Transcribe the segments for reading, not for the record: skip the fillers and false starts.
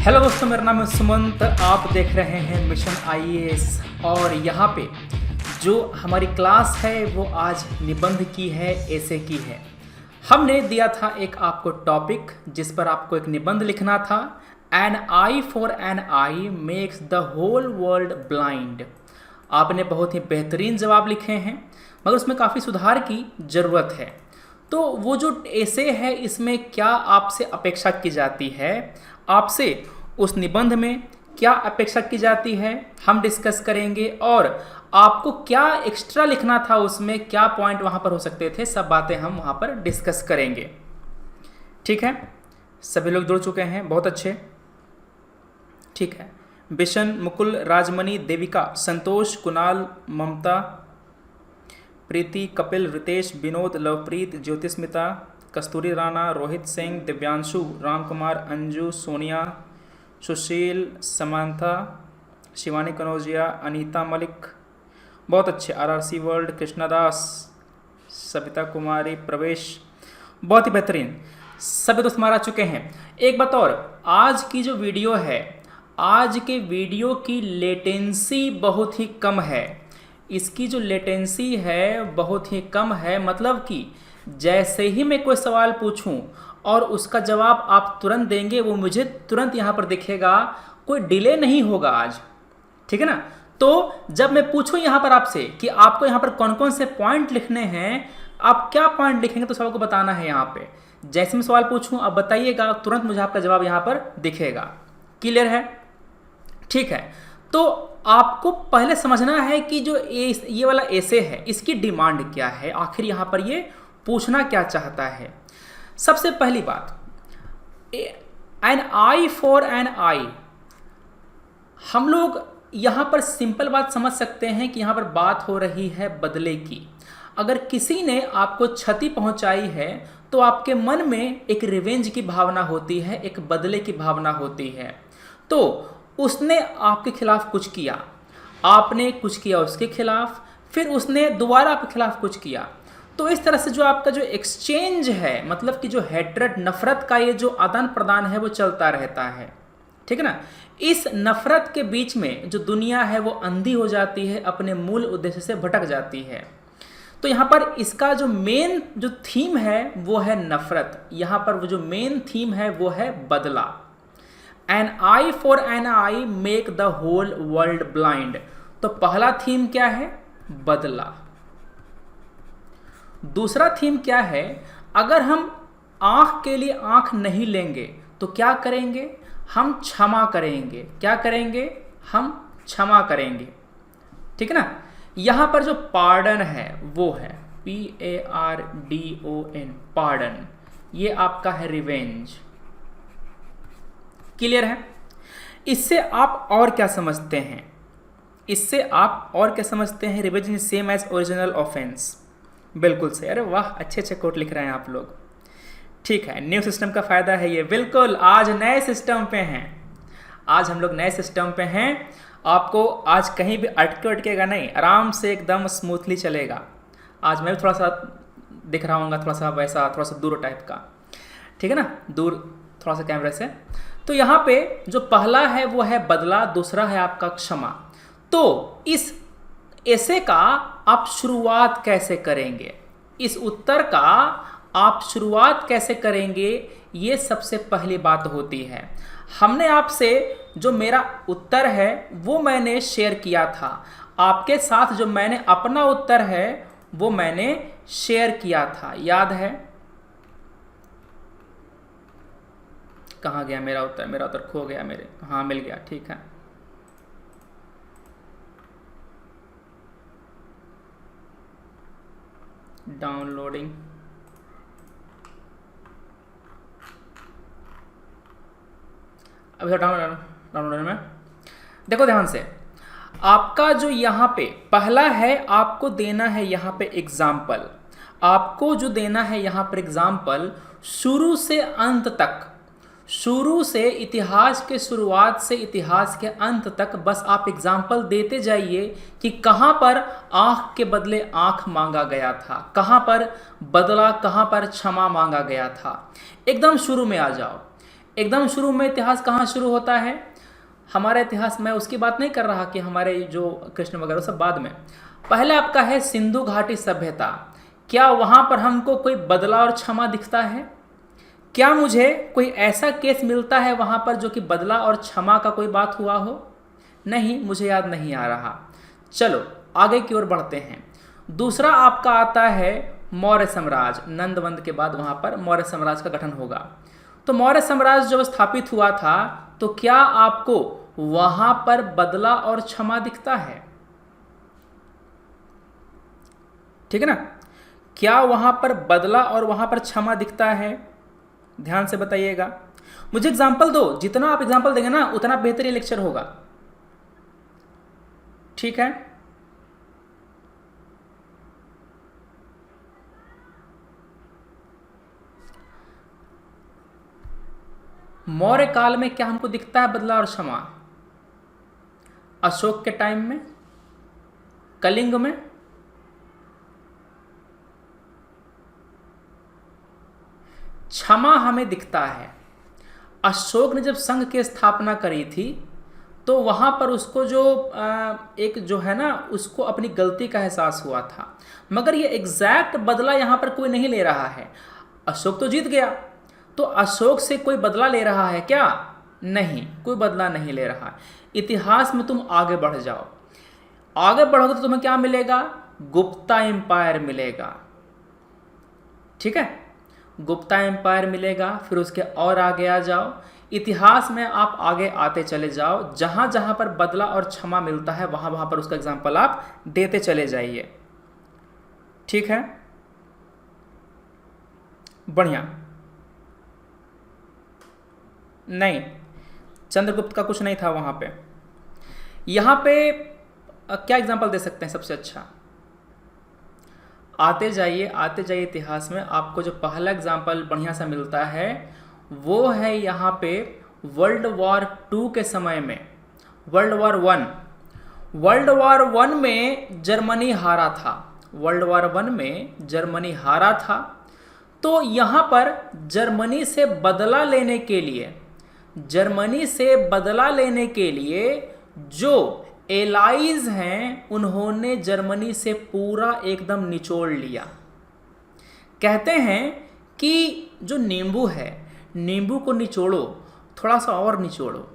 Hello दोस्तों, मेरा नाम है सुमंत। आप देख रहे हैं मिशन आईएएस और यहाँ पे जो हमारी क्लास है वो आज निबंध की है, ऐसे की है। हमने दिया था एक आपको टॉपिक जिस पर आपको एक निबंध लिखना था। An eye for an eye makes the whole world blind. आपने बहुत ही बेहतरीन जवाब लिखे हैं, मगर उसमें काफ़ी सुधार की ज़रूरत है। तो वो जो ऐसे है इसमें क्या आपसे अपेक्षा की जाती है, आपसे उस निबंध में क्या अपेक्षा की जाती है हम डिस्कस करेंगे, और आपको क्या एक्स्ट्रा लिखना था, उसमें क्या पॉइंट वहाँ पर हो सकते थे, सब बातें हम वहाँ पर डिस्कस करेंगे। ठीक है, सभी लोग जुड़ चुके हैं, बहुत अच्छे। ठीक है, बिशन, मुकुल, राजमणि, देविका, संतोष, कुणाल, ममता, प्रीति, कपिल, रितेश, विनोद, लवप्रीत, ज्योतिस्मिता, कस्तूरी राणा, रोहित सिंह, दिव्यांशु, राम कुमार, अंजू, सोनिया, सुशील, समांथा, शिवानी कनौजिया, अनीता मलिक, बहुत अच्छे। आरआरसी वर्ल्ड, कृष्णदास, सविता कुमारी, प्रवेश, बहुत ही बेहतरीन। सभी दोस्त हमारे आ चुके हैं। एक बात और, आज की जो वीडियो है, आज के वीडियो की लेटेंसी बहुत ही कम है। इसकी जो लेटेंसी है बहुत ही कम है, मतलब कि जैसे ही मैं कोई सवाल पूछूं और उसका जवाब आप तुरंत देंगे, वो मुझे तुरंत यहाँ पर दिखेगा, कोई डिले नहीं होगा आज। ठीक है ना। तो जब मैं पूछूं यहाँ पर आपसे कि आपको यहाँ पर कौन कौन से पॉइंट लिखने हैं, आप क्या पॉइंट लिखेंगे, तो सबको बताना है यहाँ पे। जैसे मैं सवाल पूछूं आप बताइएगा, तुरंत मुझे आपका जवाब यहाँ पर दिखेगा। क्लियर है? ठीक है। तो आपको पहले समझना है कि जो ये वाला ऐसे है इसकी डिमांड क्या है, आखिर यहाँ पर ये पूछना क्या चाहता है। सबसे पहली बात, एन आई फॉर एन आई। हम लोग यहाँ पर सिंपल बात समझ सकते हैं कि यहाँ पर बात हो रही है बदले की। अगर किसी ने आपको क्षति पहुँचाई है तो आपके मन में एक रिवेंज की भावना होती है, एक बदले की भावना होती है। तो उसने आपके खिलाफ कुछ किया, आपने कुछ किया उसके खिलाफ, फिर उसने दोबारा आपके खिलाफ कुछ किया। तो इस तरह से जो आपका जो एक्सचेंज है, मतलब कि जो हेट्रेड, नफरत का ये जो आदान प्रदान है वो चलता रहता है। ठीक है ना। इस नफरत के बीच में जो दुनिया है वो अंधी हो जाती है, अपने मूल उद्देश्य से भटक जाती है। तो यहाँ पर इसका जो मेन जो थीम है वो है नफरत। यहाँ पर वो जो मेन थीम है वो है बदला। An eye for an eye make the whole world blind. तो पहला थीम क्या है? बदला। दूसरा थीम क्या है? अगर हम आंख के लिए आंख नहीं लेंगे तो क्या करेंगे? हम क्षमा करेंगे। क्या करेंगे? हम क्षमा करेंगे। ठीक है ना। यहां पर जो पार्डन है वो है PARDON, पार्डन। ये आपका है रिवेंज। क्लियर है? इससे आप और क्या समझते हैं? इससे आप और क्या समझते हैं? Revenge is same as original offence. बिल्कुल सही। अरे वाह, अच्छे अच्छे कोट लिख रहे हैं आप लोग। ठीक है, न्यू सिस्टम का फायदा है ये। बिल्कुल, आज नए सिस्टम पे हैं। आज हम लोग नए सिस्टम पे हैं। आपको आज कहीं भी अटकेगा नहीं, आराम से एकदम स्मूथली चलेगा। आज मैं भी थोड़ा सा दिख रहा हूँ, थोड़ा सा वैसा, थोड़ा सा दूर टाइप का। ठीक है ना, दूर थोड़ा सा कैमरे से। तो यहाँ पे जो पहला है वो है बदला, दूसरा है आपका क्षमा। तो इस ऐसे का आप शुरुआत कैसे करेंगे, इस उत्तर का आप शुरुआत कैसे करेंगे, ये सबसे पहली बात होती है। हमने आपसे जो मेरा उत्तर है वो मैंने शेयर किया था, आपके साथ जो मैंने अपना उत्तर है वो मैंने शेयर किया था, याद है? कहाँ गया मेरा उत्तर? मेरा उत्तर खो गया मेरे। हाँ, मिल गया। ठीक है, डाउनलोडिंग। अभी डाउनलोड में देखो ध्यान से। आपका जो यहाँ पे पहला है, आपको देना है यहाँ पे एग्जाम्पल। आपको जो देना है यहाँ पर एग्जाम्पल, शुरू से अंत तक, शुरू से इतिहास के शुरुआत से इतिहास के अंत तक बस आप एग्जाम्पल देते जाइए कि कहाँ पर आँख के बदले आँख मांगा गया था, कहाँ पर बदला, कहाँ पर क्षमा मांगा गया था। एकदम शुरू में आ जाओ। एकदम शुरू में इतिहास कहाँ शुरू होता है? हमारा इतिहास, मैं उसकी बात नहीं कर रहा कि हमारे जो कृष्ण वगैरह सब बाद में, पहले आपका है सिंधु घाटी सभ्यता। क्या वहाँ पर हमको कोई बदला और क्षमा दिखता है? क्या मुझे कोई ऐसा केस मिलता है वहाँ पर जो कि बदला और क्षमा का कोई बात हुआ हो? नहीं, मुझे याद नहीं आ रहा। चलो आगे की ओर बढ़ते हैं। दूसरा आपका आता है मौर्य साम्राज्य। नंदवंद के बाद वहाँ पर मौर्य साम्राज्य का गठन होगा। तो मौर्य साम्राज्य जब स्थापित हुआ था तो क्या आपको वहाँ पर बदला और क्षमा दिखता है? ठीक है ना? क्या वहाँ पर बदला और वहाँ पर क्षमा दिखता है? ध्यान से बताइएगा। मुझे एग्जाम्पल दो, जितना आप एग्जाम्पल देंगे ना उतना बेहतर ये लेक्चर होगा। ठीक है? मौर्य काल में क्या हमको दिखता है बदला और क्षमा? अशोक के टाइम में, कलिंग में, क्षमा हमें दिखता है। अशोक ने जब संघ की स्थापना करी थी तो वहाँ पर उसको जो एक जो है ना, उसको अपनी गलती का एहसास हुआ था, मगर ये एग्जैक्ट बदला यहाँ पर कोई नहीं ले रहा है। अशोक तो जीत गया, तो अशोक से कोई बदला ले रहा है क्या? नहीं, कोई बदला नहीं ले रहा। इतिहास में तुम आगे बढ़ जाओ, आगे बढ़ोगे तो तुम्हें क्या मिलेगा? गुप्ता एम्पायर मिलेगा। ठीक है, गुप्ता एम्पायर मिलेगा। फिर उसके और आगे आ जाओ, इतिहास में आप आगे आते चले जाओ, जहां जहां पर बदला और क्षमा मिलता है वहां वहां पर उसका एग्जाम्पल आप देते चले जाइए। ठीक है, बढ़िया। नहीं, चंद्रगुप्त का कुछ नहीं था वहां पे। यहां पे क्या एग्जाम्पल दे सकते हैं सबसे अच्छा? आते जाइए इतिहास में। आपको जो पहला एग्जाम्पल बढ़िया सा मिलता है वो है यहाँ पे वर्ल्ड वॉर 2 के समय में, वर्ल्ड वॉर 1 में जर्मनी हारा था। वर्ल्ड वॉर 1 में जर्मनी हारा था। तो यहाँ पर जर्मनी से बदला लेने के लिए जो एलाइज हैं उन्होंने जर्मनी से पूरा एकदम निचोड़ लिया। कहते हैं कि जो नींबू है, नींबू को निचोड़ो, थोड़ा सा और निचोड़ो।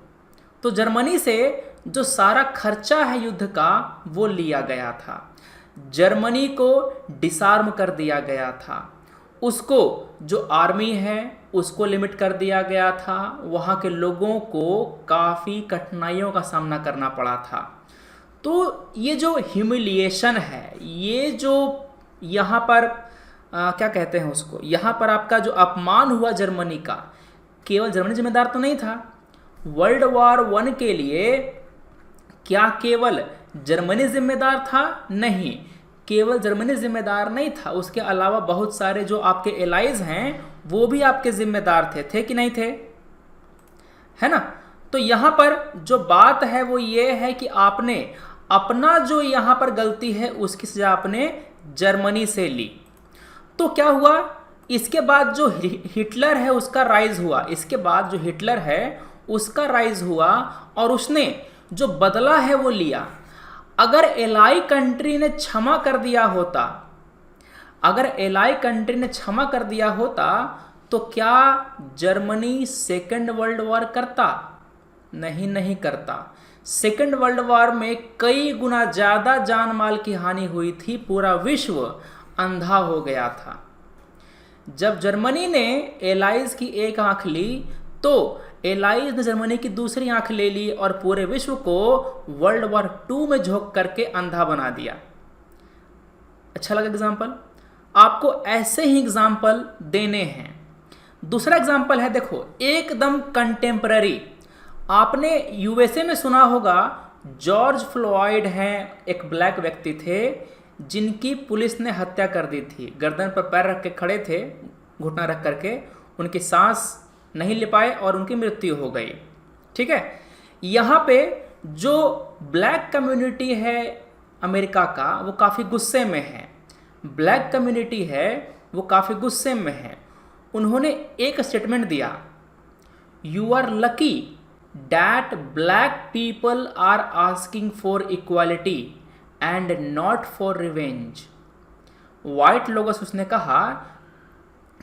तो जर्मनी से जो सारा खर्चा है युद्ध का वो लिया गया था। जर्मनी को डिसआर्म कर दिया गया था। उसको जो आर्मी है उसको लिमिट कर दिया गया था। वहाँ के लोगों को काफ़ी कठिनाइयों का सामना करना पड़ा था। तो ये जो ह्यूमिलिएशन है, ये जो यहाँ पर क्या कहते हैं उसको, यहाँ पर आपका जो अपमान हुआ जर्मनी का, केवल जर्मनी जिम्मेदार तो नहीं था। वर्ल्ड वॉर 1 के लिए क्या केवल जर्मनी जिम्मेदार था? नहीं, केवल जर्मनी जिम्मेदार नहीं था, उसके अलावा बहुत सारे जो आपके एलाइज हैं वो भी आपके जिम्मेदार थे कि नहीं थे? है ना? तो यहाँ पर जो बात है वो ये है कि आपने अपना जो यहाँ पर गलती है उसकी सजा आपने जर्मनी से ली। तो क्या हुआ? इसके बाद जो हिटलर है उसका राइज हुआ, और उसने जो बदला है वो लिया। अगर एलाई कंट्री ने क्षमा कर दिया होता तो क्या जर्मनी सेकेंड वर्ल्ड वॉर करता? नहीं करता। सेकेंड वर्ल्ड वॉर में कई गुना ज़्यादा जान माल की हानि हुई थी, पूरा विश्व अंधा हो गया था। जब जर्मनी ने एलाइज की एक आंख ली तो एलाइज ने जर्मनी की दूसरी आंख ले ली और पूरे विश्व को वर्ल्ड वॉर 2 में झोंक करके अंधा बना दिया। अच्छा लगा एग्जाम्पल? आपको ऐसे ही एग्जाम्पल देने हैं। दूसरा एग्जाम्पल है, देखो एकदम कंटेम्पररी। आपने यूएसए में सुना होगा, जॉर्ज फ्लॉयड हैं, एक ब्लैक व्यक्ति थे जिनकी पुलिस ने हत्या कर दी थी। गर्दन पर पैर रख के खड़े थे, घुटना रख करके, उनकी सांस नहीं ले पाए और उनकी मृत्यु हो गई। ठीक है, यहाँ पे जो ब्लैक कम्युनिटी है अमेरिका का वो काफ़ी गुस्से में है। ब्लैक कम्युनिटी है वो काफ़ी गुस्से में है। उन्होंने एक स्टेटमेंट दिया, you are lucky that black people are asking for equality and not for revenge. White लोगों से उसने कहा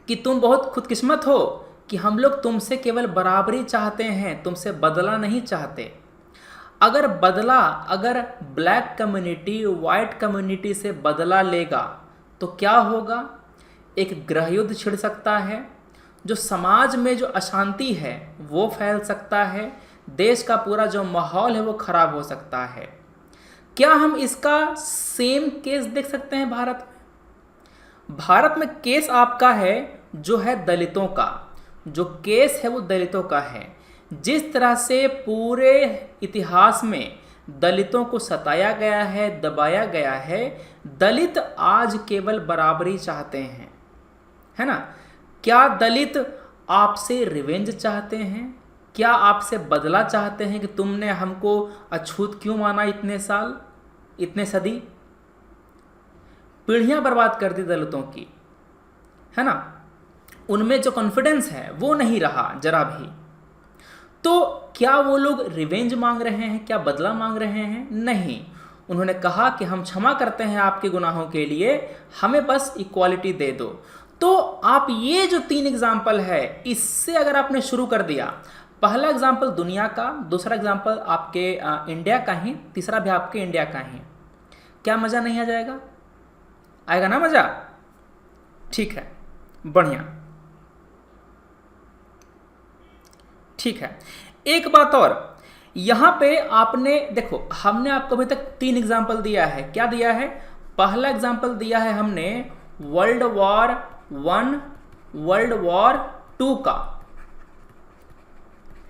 कि तुम बहुत खुदकिस्मत हो कि हम लोग तुमसे केवल बराबरी चाहते हैं, तुमसे बदला नहीं चाहते। अगर ब्लैक कम्युनिटी वाइट कम्युनिटी से बदला लेगा तो क्या होगा? एक गृह युद्ध छिड़ सकता है, जो समाज में जो अशांति है वो फैल सकता है, देश का पूरा जो माहौल है वो खराब हो सकता है। क्या हम इसका सेम केस देख सकते हैं भारत में? भारत में केस आपका है जो है दलितों का, जो केस है वो दलितों का है। जिस तरह से पूरे इतिहास में दलितों को सताया गया है, दबाया गया है, दलित आज केवल बराबरी चाहते हैं, है ना? क्या दलित आपसे रिवेंज चाहते हैं? क्या आपसे बदला चाहते हैं कि तुमने हमको अछूत क्यों माना इतने साल, इतने सदी? पीढ़ियां बर्बाद कर दी दलितों की, है ना? उनमें जो कॉन्फिडेंस है वो नहीं रहा जरा भी। तो क्या वो लोग रिवेंज मांग रहे हैं? क्या बदला मांग रहे हैं? नहीं। उन्होंने कहा कि हम क्षमा करते हैं आपके गुनाहों के लिए, हमें बस इक्वालिटी दे दो। तो आप ये जो 3 एग्जाम्पल है, इससे अगर आपने शुरू कर दिया, पहला एग्जाम्पल दुनिया का, दूसरा एग्जाम्पल आपके इंडिया का ही, तीसरा भी आपके इंडिया का ही, क्या मज़ा नहीं आ जाएगा? आएगा ना मज़ा? ठीक है, बढ़िया, ठीक है। एक बात और, यहां पे आपने देखो, हमने आपको अभी तक 3 एग्जाम्पल दिया है। क्या दिया है? पहला एग्जाम्पल दिया है हमने वर्ल्ड वॉर 1, वर्ल्ड वॉर 2 का,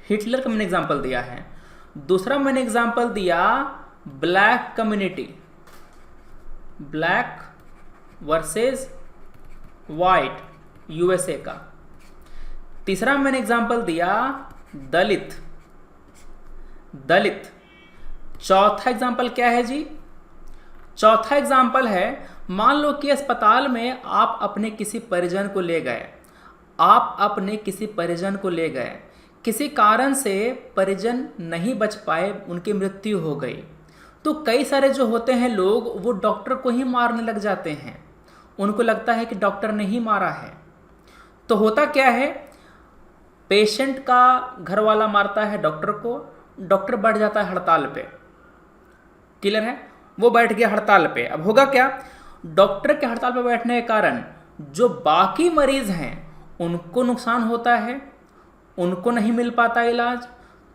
हिटलर का मैंने एग्जाम्पल दिया है। दूसरा मैंने एग्जाम्पल दिया black community, black versus white, USA का। तीसरा मैंने एग्जाम्पल दिया दलित, दलित। चौथा एग्जाम्पल क्या है जी? चौथा एग्जाम्पल है, मान लो कि अस्पताल में आप अपने किसी परिजन को ले गए, आप अपने किसी परिजन को ले गए, किसी कारण से परिजन नहीं बच पाए, उनकी मृत्यु हो गई। तो कई सारे जो होते हैं लोग, वो डॉक्टर को ही मारने लग जाते हैं, उनको लगता है कि डॉक्टर ने ही मारा है। तो होता क्या है, पेशेंट का घर वाला मारता है डॉक्टर को, डॉक्टर बैठ जाता है हड़ताल पे। क्लियर है? वो बैठ गया हड़ताल पे। अब होगा क्या, डॉक्टर के हड़ताल पे बैठने के कारण जो बाकी मरीज हैं उनको नुकसान होता है, उनको नहीं मिल पाता इलाज।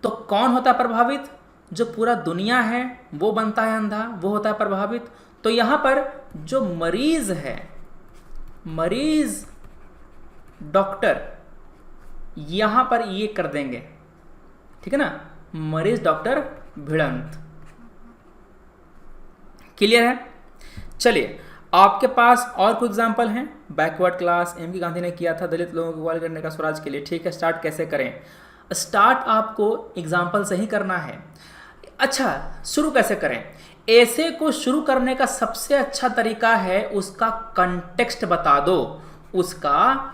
तो कौन होता है प्रभावित? जो पूरा दुनिया है वो बनता है अंधा, वो होता है प्रभावित। तो यहाँ पर जो मरीज है, मरीज डॉक्टर, यहाँ पर ये कर देंगे, ठीक है ना, मरीज डॉक्टर भिड़ंत। क्लियर है? चलिए, आपके पास और कोई एग्जाम्पल हैं? बैकवर्ड क्लास एम की गांधी ने किया था दलित लोगों को इक्वल करने का स्वराज के लिए। ठीक है, स्टार्ट कैसे करें? स्टार्ट आपको एग्जाम्पल से ही करना है। अच्छा, शुरू कैसे करें? ऐसे को शुरू करने का सबसे अच्छा तरीका है उसका कंटेक्स्ट बता दो, उसका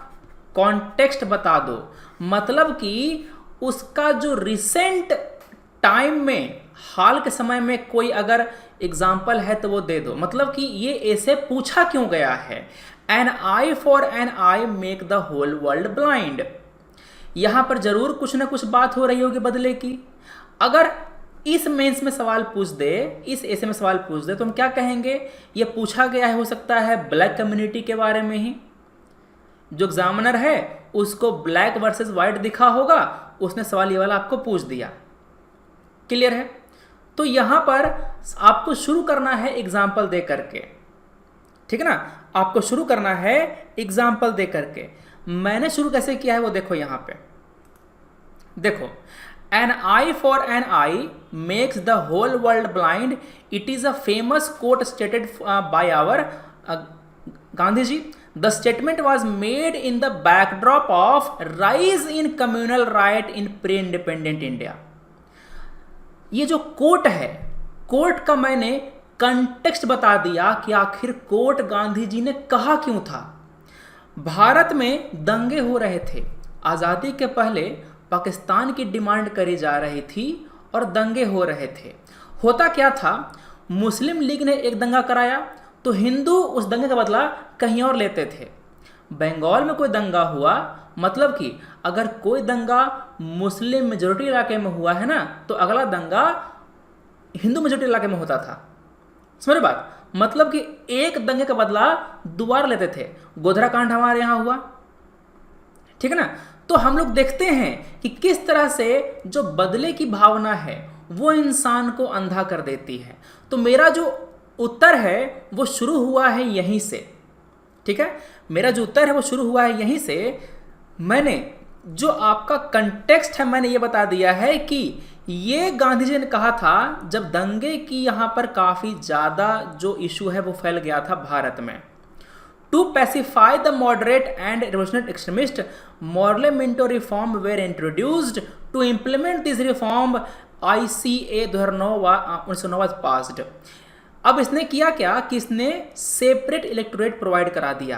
कॉन्टेक्स्ट बता दो। मतलब कि उसका जो रिसेंट टाइम में, हाल के समय में कोई अगर एग्जाम्पल है तो वो दे दो। मतलब कि ये ऐसे पूछा क्यों गया है, an eye for an eye make the whole world blind. यहां पर जरूर कुछ ना कुछ बात हो रही होगी बदले की। अगर इस मेंस में सवाल पूछ दे, इस ऐसे में सवाल पूछ दे, तो हम क्या कहेंगे? ये पूछा गया है, हो सकता है ब्लैक कम्युनिटी के बारे में ही। जो एग्जामिनर है उसको ब्लैक वर्सेस वाइट दिखा होगा, उसने सवाल ये वाला आपको पूछ दिया। क्लियर है? तो यहां पर आपको शुरू करना है एग्जाम्पल दे करके, ठीक है ना? आपको शुरू करना है एग्जाम्पल दे करके। मैंने शुरू कैसे किया है वो देखो, यहां पे देखो, an eye for an eye makes the whole world blind, it is a famous quote stated by our Gandhi ji. The statement was made in the backdrop of rise in communal right in pre-independent India. ये जो coat है, coat का मैंने context बता दिया कि आखिर coat Gandhi ji ने कहा क्यों था। भारत में दंगे हो रहे थे। आज़ादी के पहले पाकिस्तान की डिमांड करी जा रही थी और दंगे हो रहे थे। होता क्या था, मुस्लिम लीग ने एक दंगा कराया तो हिंदू उस दंगे का बदला कहीं और लेते थे। बंगाल में कोई दंगा हुआ, मतलब कि अगर कोई दंगा मुस्लिम मेजोरिटी इलाके में हुआ है ना, तो अगला दंगा हिंदू मेजोरिटी इलाके में होता था। समझ बात, मतलब कि एक दंगे का बदला दोबारा लेते थे। गोधरा कांड हमारे यहाँ हुआ, ठीक है ना। तो हम लोग देखते हैं कि किस तरह से जो बदले की भावना है वो इंसान को अंधा कर देती है। तो मेरा जो उत्तर है वो शुरू हुआ है यहीं से, ठीक है। मेरा जो उत्तर है वो शुरू हुआ है यहीं से। मैंने जो आपका कंटेक्स्ट है मैंने ये बता दिया है कि ये गांधी जी ने कहा था जब दंगे की यहाँ पर काफ़ी ज़्यादा जो इशू है वो फैल गया था भारत में। To pacify the moderate and revolutionary extremist Morley Minto reform were introduced to implement this reform ICA 1909 was passed. अब इसने किया क्या कि इसने सेपरेट इलेक्टोरेट प्रोवाइड करा दिया,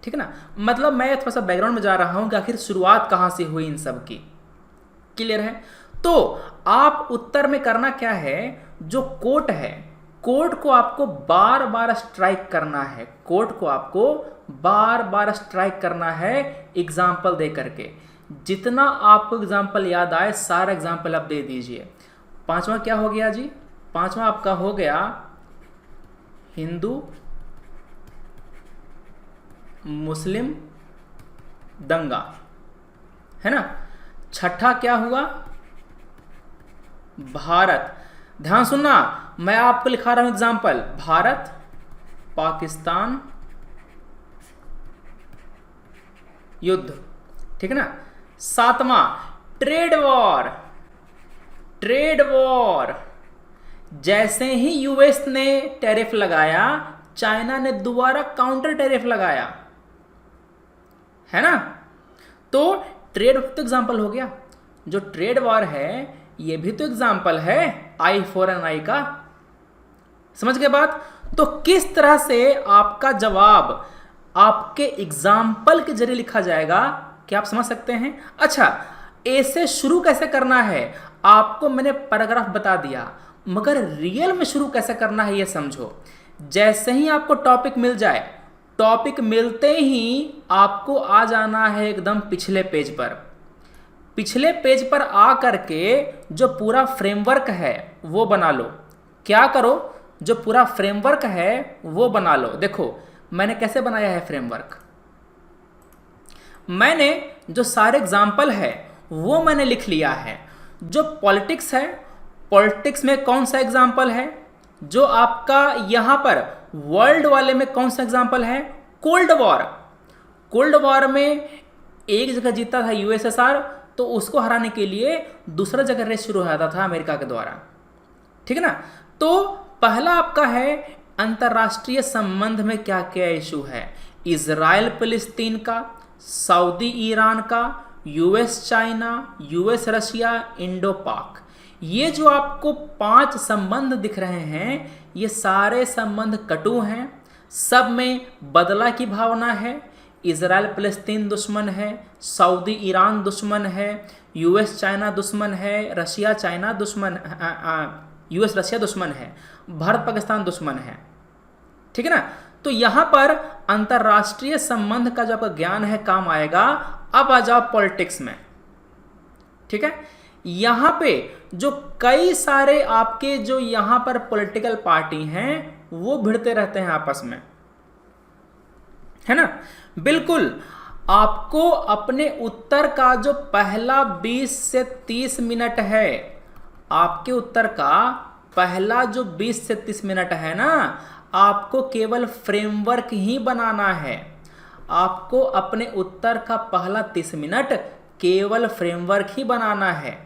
ठीक है ना। मतलब मैं थोड़ा सा बैकग्राउंड में जा रहा हूं कि आखिर शुरुआत कहां से हुई इन सब की, क्लियर है। तो आप उत्तर में करना क्या है, जो कोर्ट है, कोर्ट को आपको बार बार स्ट्राइक करना है, कोर्ट को आपको बार बार स्ट्राइक करना है एग्जाम्पल दे करके। जितना आपको एग्जाम्पल याद आए सारा एग्जाम्पल आप दे दीजिए। पांचवा क्या हो गया जी, पांचवा आपका हो गया हिंदू मुस्लिम दंगा, है ना। छठा क्या हुआ, भारत। ध्यान सुनना, मैं आपको लिखा रहा हूं एग्जाम्पल, भारत पाकिस्तान युद्ध, ठीक है ना। सातवां ट्रेड वॉर, ट्रेड वॉर। जैसे ही यूएस ने टैरिफ लगाया, चाइना ने दोबारा काउंटर टैरिफ लगाया, है ना। तो ट्रेड तो एग्जाम्पल हो गया, जो ट्रेड वॉर है ये भी तो एग्जाम्पल है आई फॉर एन आई का। समझ गए बात। तो किस तरह से आपका जवाब आपके एग्जाम्पल के जरिए लिखा जाएगा, क्या आप समझ सकते हैं। अच्छा, ए से शुरू कैसे करना है आपको मैंने पैराग्राफ बता दिया, मगर रियल में शुरू कैसे करना है ये समझो। जैसे ही आपको टॉपिक मिल जाए, टॉपिक मिलते ही आपको आ जाना है एकदम पिछले पेज पर। पिछले पेज पर आ करके जो पूरा फ्रेमवर्क है वो बना लो। क्या करो, जो पूरा फ्रेमवर्क है वो बना लो। देखो मैंने कैसे बनाया है फ्रेमवर्क, मैंने जो सारे एग्जाम्पल है वो मैंने लिख लिया है। जो पॉलिटिक्स है, पॉलिटिक्स में कौन सा एग्जाम्पल है, जो आपका यहां पर वर्ल्ड वाले में कौन सा एग्जाम्पल है, कोल्ड वॉर। कोल्ड वॉर में एक जगह जीता था यूएसएसआर, तो उसको हराने के लिए दूसरा जगह रेस शुरू होता था अमेरिका के द्वारा, ठीक है ना। तो पहला आपका है अंतरराष्ट्रीय संबंध में क्या क्या इशू है, इजराइल फिलिस्तीन का, सऊदी ईरान का, US China, US Russia, Indo पाक। ये जो आपको 5 संबंध दिख रहे हैं ये सारे संबंध कटु हैं, सब में बदला की भावना है। इजराइल फिलिस्तीन दुश्मन है, सऊदी ईरान दुश्मन है, यूएस चाइना दुश्मन है, रशिया चाइना दुश्मन, यूएस रशिया दुश्मन है, भारत पाकिस्तान दुश्मन है, ठीक है ना। तो यहां पर अंतरराष्ट्रीय संबंध का जो आपका ज्ञान है काम आएगा। अब आ जाओ पॉलिटिक्स में, ठीक है। यहां पे जो कई सारे आपके जो यहां पर पॉलिटिकल पार्टी हैं वो भिड़ते रहते हैं आपस में, है ना। बिल्कुल आपको अपने उत्तर का जो पहला 20 से 30 मिनट है, आपके उत्तर का पहला जो 20 से 30 मिनट है ना, आपको केवल फ्रेमवर्क ही बनाना है। आपको अपने उत्तर का पहला 30 मिनट केवल फ्रेमवर्क ही बनाना है।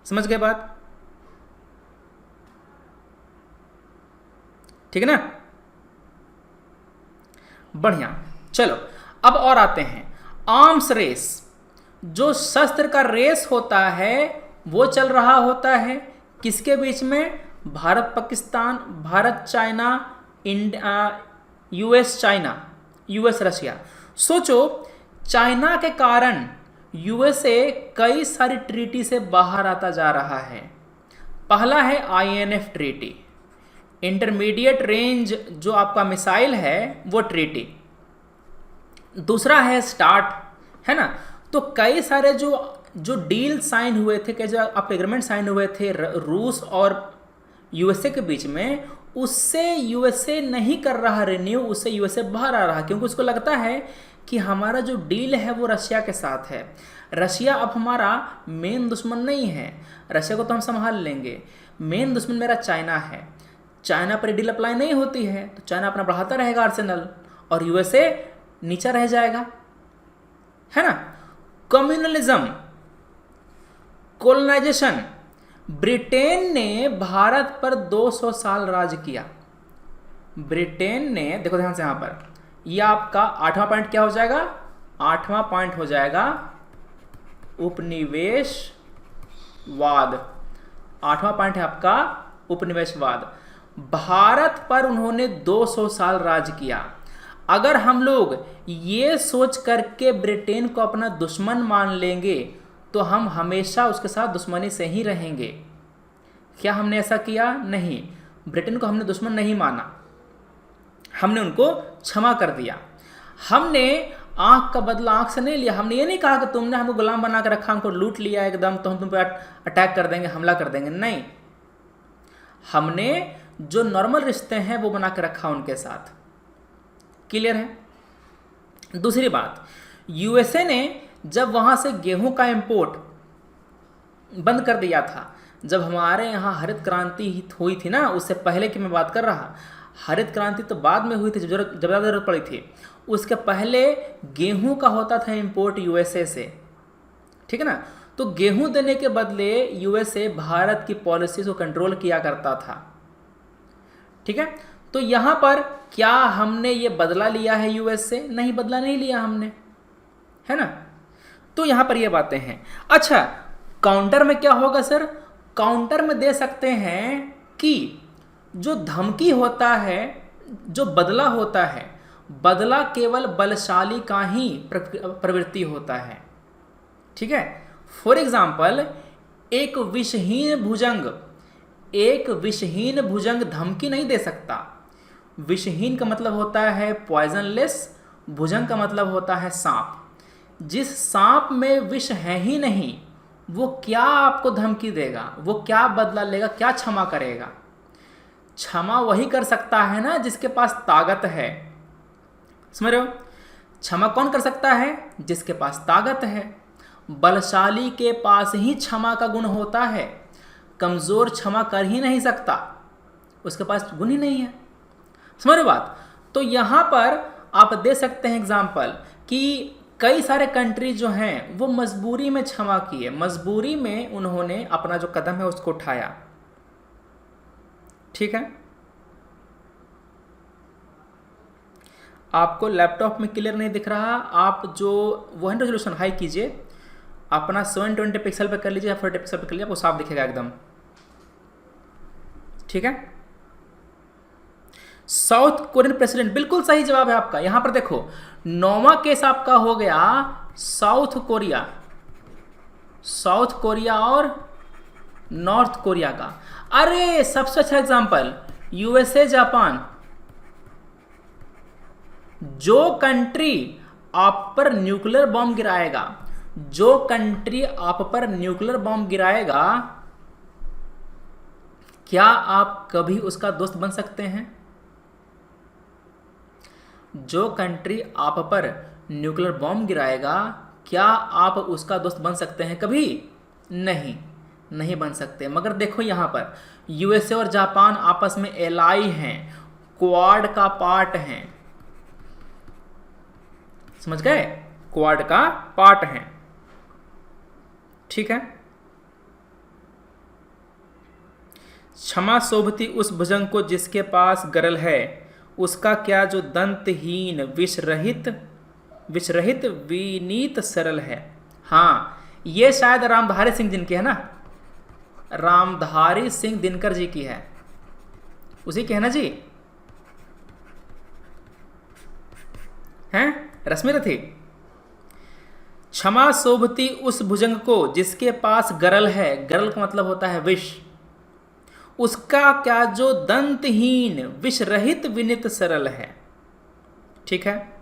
समझ गए बात, ठीक है ना। बढ़िया, चलो अब और आते हैं आर्म्स रेस। जो शस्त्र का रेस होता है वो चल रहा होता है किसके बीच में, Bharat Pakistan, Bharat China, US China, US Russia. सोचो चाइना के कारण यूएसए कई सारी ट्रीटी से बाहर आता जा रहा है। पहला है आईएनएफ ट्रीटी, इंटरमीडिएट रेंज जो आपका मिसाइल है वो ट्रीटी। दूसरा है स्टार्ट, है ना। तो कई सारे जो डील साइन हुए थे, कई जो आपके एग्रीमेंट साइन हुए थे रूस और यूएसए के बीच में, उससे यूएसए नहीं कर रहा रिन्यू, उससे यूएसए बाहर आ रहा, क्योंकि उसको लगता है कि हमारा जो डील है वो रशिया के साथ है। रशिया अब हमारा मेन दुश्मन नहीं है, रशिया को तो हम संभाल लेंगे। मेन दुश्मन मेरा चाइना है, चाइना पर डील अप्लाई नहीं होती है तो चाइना अपना बढ़ाता रहेगा आर्सेनल और यूएसए नीचा रह जाएगा, है ना। कम्युनलिज्म, कोलोनाइजेशन, ब्रिटेन ने भारत पर 200 साल राज किया। ब्रिटेन ने, देखो ध्यान से यहां पर, यह आपका 8वां पॉइंट क्या हो जाएगा, 8वां पॉइंट हो जाएगा उपनिवेशवाद। 8वां पॉइंट है आपका उपनिवेशवाद। भारत पर उन्होंने 200 साल राज किया। अगर हम लोग ये सोच करके ब्रिटेन को अपना दुश्मन मान लेंगे तो हम हमेशा उसके साथ दुश्मनी से ही रहेंगे। क्या हमने ऐसा किया? नहीं, ब्रिटेन को हमने दुश्मन नहीं माना, हमने उनको क्षमा कर दिया। हमने आंख का बदला आंख से नहीं लिया। हमने ये नहीं कहा कि तुमने हमको गुलाम बना कर रखा, हमको लूट लिया एकदम, तो हम तुम पर अटैक कर देंगे, हमला कर देंगे। नहीं, हमने जो नॉर्मल रिश्ते हैं वो बना कर रखा उनके साथ। क्लियर है? दूसरी बात, यूएसए ने जब वहां से गेहूं का इंपोर्ट बंद कर दिया था, जब हमारे यहाँ हरित क्रांति हुई थी ना, उससे पहले की मैं बात कर रहा, हरित क्रांति तो बाद में हुई थी, जब ज़्यादा जरूरत पड़ी थी। उसके पहले गेहूं का होता था इंपोर्ट यूएसए से, ठीक है ना। तो गेहूं देने के बदले यूएसए भारत की पॉलिसीज को कंट्रोल किया करता था, ठीक है। तो यहां पर क्या हमने ये बदला लिया है यूएस से? नहीं, बदला नहीं लिया हमने, है ना। तो यहां पर ये बातें हैं। अच्छा, काउंटर में क्या होगा सर? काउंटर में दे सकते हैं कि जो धमकी होता है, जो बदला होता है, बदला केवल बलशाली का ही प्रवृत्ति होता है, ठीक है। फॉर एग्जाम्पल, एक विषहीन भुजंग धमकी नहीं दे सकता। विषहीन का मतलब होता है पॉइजनलेस, भुजंग का मतलब होता है सांप। जिस सांप में विष है ही नहीं, वो क्या आपको धमकी देगा, वो क्या बदला लेगा, क्या क्षमा करेगा? क्षमा वही कर सकता है ना जिसके पास ताकत है, समझ रहे हो। क्षमा कौन कर सकता है? जिसके पास ताकत है। बलशाली के पास ही क्षमा का गुण होता है, कमजोर क्षमा कर ही नहीं सकता, उसके पास गुण ही नहीं है, समझ रहे बात। तो यहां पर आप दे सकते हैं एग्जाम्पल कि कई सारे कंट्री जो हैं वो मजबूरी में क्षमा किए, मजबूरी में उन्होंने अपना जो कदम है उसको उठाया, ठीक है। आपको लैपटॉप में क्लियर नहीं दिख रहा, आप जो वो है रेजोल्यूशन हाई कीजिए, अपना 720 पिक्सल पे कर लीजिए या 40 पिक्सल पे कर लीजिए, आपको साफ दिखेगा एकदम, ठीक है। साउथ कोरियन प्रेसिडेंट, बिल्कुल सही जवाब है आपका। यहां पर देखो, 9वां केस आपका हो गया साउथ कोरिया और नॉर्थ कोरिया का। अरे सबसे अच्छा एग्जांपल, यूएसए जापान। जो कंट्री आप पर न्यूक्लियर बॉम्ब गिराएगा, जो कंट्री आप पर न्यूक्लियर बॉम्ब गिराएगा, क्या आप कभी उसका दोस्त बन सकते हैं? जो कंट्री आप पर न्यूक्लियर बॉम्ब गिराएगा, क्या आप उसका दोस्त बन सकते हैं कभी? नहीं बन सकते। मगर देखो यहां पर यूएसए और जापान आपस में एलाई हैं, क्वाड का पार्ट हैं, समझ गए? क्वाड का पार्ट हैं, ठीक है। क्षमा शोभती उस भुजंग को जिसके पास गरल है, उसका क्या जो दंतहीन विषरहित विनीत सरल है। हाँ, ये शायद रामधारी सिंह जिनकी है ना, रामधारी सिंह दिनकर जी की है, उसी की है ना जी, हैं? रश्मि रथी। क्षमा शोभती उस भुजंग को जिसके पास गरल है, गरल का मतलब होता है विष, उसका क्या जो दंतहीन विष रहित विनित सरल है। ठीक है,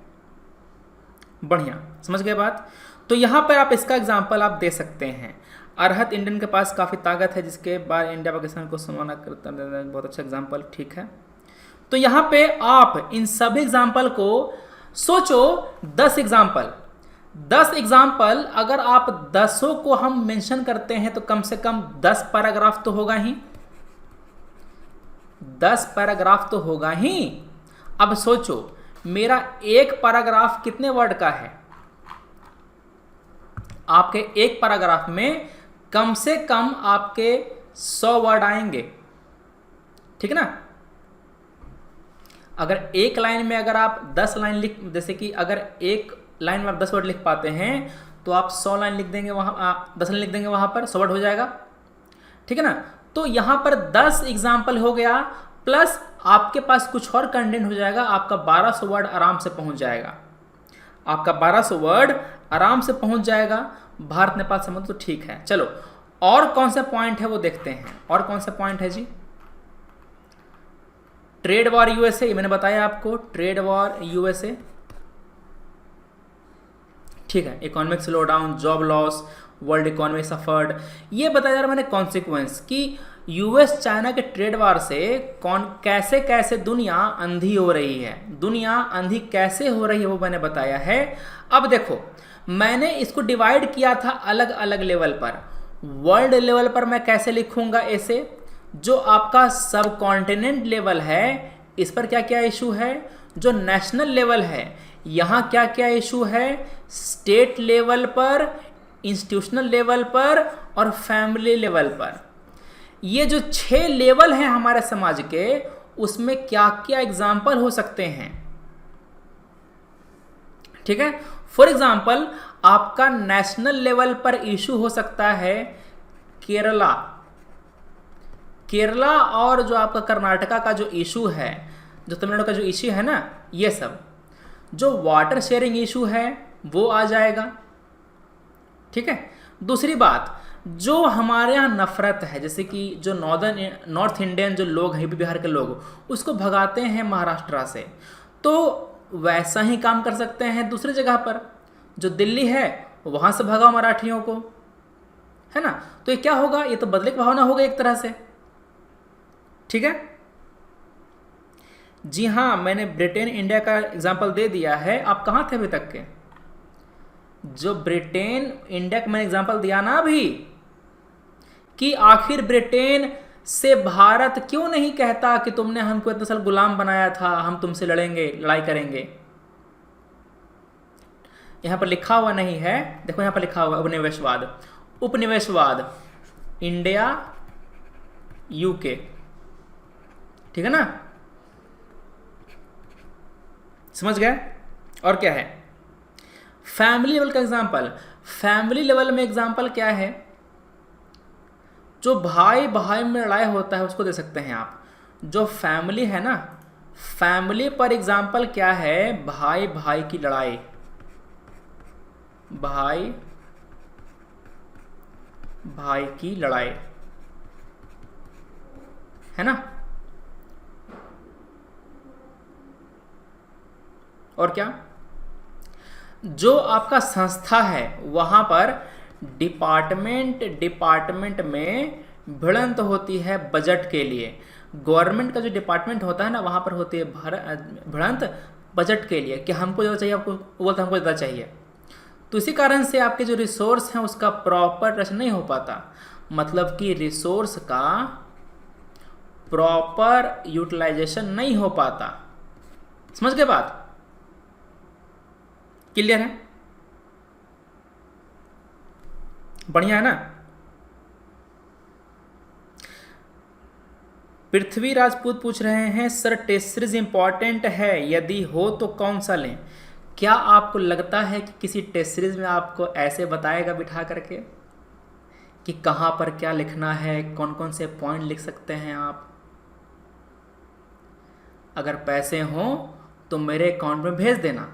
बढ़िया, समझ गए बात। तो यहां पर आप इसका एग्जाम्पल आप दे सकते हैं। अरहत इंडियन के पास काफ़ी ताकत है, जिसके बाद इंडिया पाकिस्तान को समाना करता है, बहुत अच्छा एग्जाम्पल। ठीक है, तो यहाँ पे आप इन सभी एग्जाम्पल को सोचो, 10 एग्जाम्पल अगर आप 10 को हम मेंशन करते हैं तो कम से कम 10 पैराग्राफ तो होगा ही, 10 पैराग्राफ तो होगा ही। अब सोचो मेरा एक पैराग्राफ कितने वर्ड का है, आपके एक पैराग्राफ में कम से कम आपके 100 वर्ड आएंगे। ठीक है ना, अगर एक लाइन में अगर आप 10 लाइन लिख, जैसे कि अगर एक लाइन में आप 10 वर्ड लिख पाते हैं तो आप 100 लाइन लिख देंगे वहां, 10 लाइन लिख देंगे वहां पर 100 वर्ड हो जाएगा। ठीक है ना, तो यहां पर 10 एग्जाम्पल हो गया, प्लस आपके पास कुछ और कंटेंट हो जाएगा, आपका 1200 वर्ड आराम से पहुंच जाएगा, आपका 1200 वर्ड आराम से पहुंच जाएगा भारत नेपाल संबंध। तो ठीक है, चलो और कौन सा पॉइंट है वो देखते हैं। और कौन सा पॉइंट है जी, ट्रेड वॉर यूएसए, मैंने बताया आपको, ट्रेड वॉर यूएसए। ठीक है, economic slow down, job loss, world economy suffered, ये बताया जा रहा मैंने कॉन्सिक्वेंस कि यूएस चाइना के ट्रेड वार से कैसे कैसे दुनिया अंधी हो रही है, दुनिया अंधी कैसे हो रही है वो मैंने बताया है। अब देखो मैंने इसको डिवाइड किया था अलग अलग लेवल पर। वर्ल्ड लेवल पर मैं कैसे लिखूंगा ऐसे, जो आपका सब कॉन्टिनेंट लेवल है इस पर क्या क्या इशू है, जो नेशनल लेवल है यहाँ क्या क्या इशू है, स्टेट लेवल पर, इंस्टीट्यूशनल लेवल पर और फैमिली लेवल पर। ये जो 6 लेवल हैं हमारे समाज के, उसमें क्या क्या एग्जाम्पल हो सकते हैं। ठीक है, फॉर एग्जाम्पल आपका नेशनल लेवल पर इशू हो सकता है केरला, केरला और जो आपका कर्नाटका का जो इशू है, जो तमिलनाडु का जो इशू है ना, ये सब जो वाटर शेयरिंग इशू है वो आ जाएगा। ठीक है, दूसरी बात जो हमारे यहाँ नफरत है, जैसे कि जो नॉर्थ इंडियन जो लोग हैं, यूपी बिहार के लोग, उसको भगाते हैं महाराष्ट्र से, तो वैसा ही काम कर सकते हैं दूसरी जगह पर, जो दिल्ली है वहाँ से भगाओ मराठियों को, है ना। तो ये क्या होगा, ये तो बदले की भावना होगा एक तरह से। ठीक है, जी हाँ, मैंने ब्रिटेन इंडिया का एग्जाम्पल दे दिया है। आप कहाँ थे अभी तक के, जो ब्रिटेन इंडिया का मैंने एग्जाम्पल दिया ना अभी, कि आखिर ब्रिटेन से भारत क्यों नहीं कहता कि तुमने हमको इतने साल गुलाम बनाया था, हम तुमसे लड़ेंगे, लड़ाई करेंगे। यहां पर लिखा हुआ नहीं है, देखो यहां पर लिखा हुआ उपनिवेशवाद, उपनिवेशवाद इंडिया यूके। ठीक है ना, समझ गए। और क्या है, फैमिली लेवल का एग्जाम्पल। फैमिली लेवल में एग्जाम्पल क्या है, जो भाई भाई में लड़ाई होता है उसको दे सकते हैं आप। जो फैमिली है ना, फैमिली पर एग्जाम्पल क्या है, भाई भाई की लड़ाई, भाई भाई की लड़ाई, है ना। और क्या, जो आपका संस्था है वहां पर डिपार्टमेंट में भिड़ंत होती है बजट के लिए। गवर्नमेंट का जो डिपार्टमेंट होता है ना, वहां पर होती है भिड़ंत बजट के लिए, कि हमको ज़्यादा चाहिए, आपको बोलता हमको ज़्यादा चाहिए। तो इसी कारण से आपके जो रिसोर्स हैं उसका प्रॉपर रचना नहीं हो पाता, मतलब कि रिसोर्स का प्रॉपर यूटिलाइजेशन नहीं हो पाता। समझ गए बात, क्लियर है, बढ़िया है ना। पृथ्वी राजपूत पूछ रहे हैं, सर टेस्ट सीरीज इंपॉर्टेंट है, यदि हो तो कौन सा लें। क्या आपको लगता है कि किसी टेस्ट सीरीज में आपको ऐसे बताएगा बिठा करके कि कहाँ पर क्या लिखना है, कौन कौन से पॉइंट लिख सकते हैं आप। अगर पैसे हों तो मेरे अकाउंट में भेज देना,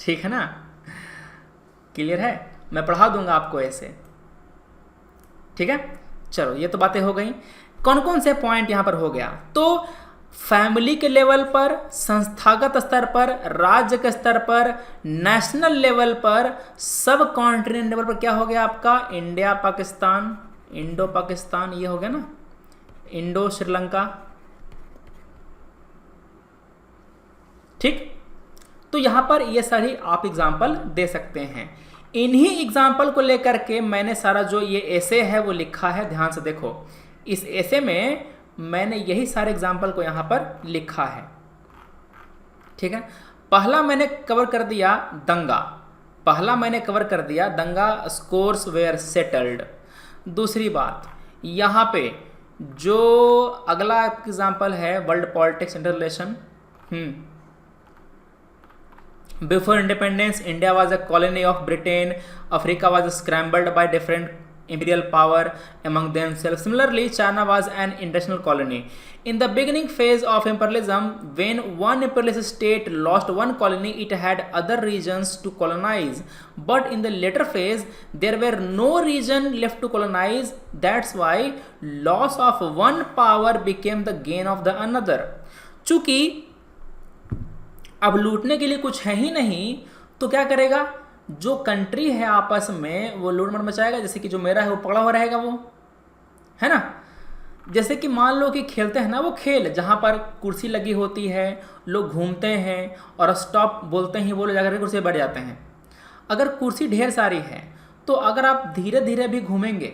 ठीक है ना। क्लियर है, मैं पढ़ा दूंगा आपको ऐसे, ठीक है। चलो ये तो बातें हो गई। कौन कौन से पॉइंट यहाँ पर हो गया, तो फैमिली के लेवल पर, संस्थागत स्तर पर, राज्य के स्तर पर, नेशनल लेवल पर, सब कॉन्टिनेंट लेवल पर क्या हो गया आपका, इंडिया पाकिस्तान, इंडो पाकिस्तान, ये हो गया ना, इंडो श्रीलंका, ठीक। तो यहां पर ये सारी आप एग्जाम्पल दे सकते हैं। इन्हीं एग्जाम्पल को लेकर के मैंने सारा जो ये एसे है वो लिखा है, ध्यान से देखो, इस एसे में मैंने यही सारे एग्जाम्पल को यहां पर लिखा है, ठीक है। पहला मैंने कवर कर दिया दंगा, दंगा स्कोर्स वेयर सेटल्ड। दूसरी बात यहां पे जो अगला एग्जाम्पल है world politics inter relation. Before independence, India was a colony of Britain. Africa was scrambled by different imperial power among themselves. Similarly, China was an international colony. In the beginning phase of imperialism, when one imperialist state lost one colony, it had other regions to colonize. But in the later phase, there were no region left to colonize. That's why loss of one power became the gain of the another. चूंकि अब लूटने के लिए कुछ है ही नहीं, तो क्या करेगा, जो कंट्री है आपस में वो लूट मट मचाएगा। जैसे कि जो मेरा है वो पकड़ा हुआ रहेगा, वो है ना। जैसे कि मान लो कि खेलते हैं ना वो खेल, जहाँ पर कुर्सी लगी होती है, लोग घूमते हैं और स्टॉप बोलते ही वो लोग जाकर कुर्सी पर बैठ जाते हैं। अगर कुर्सी ढेर सारी है तो अगर आप धीरे धीरे भी घूमेंगे,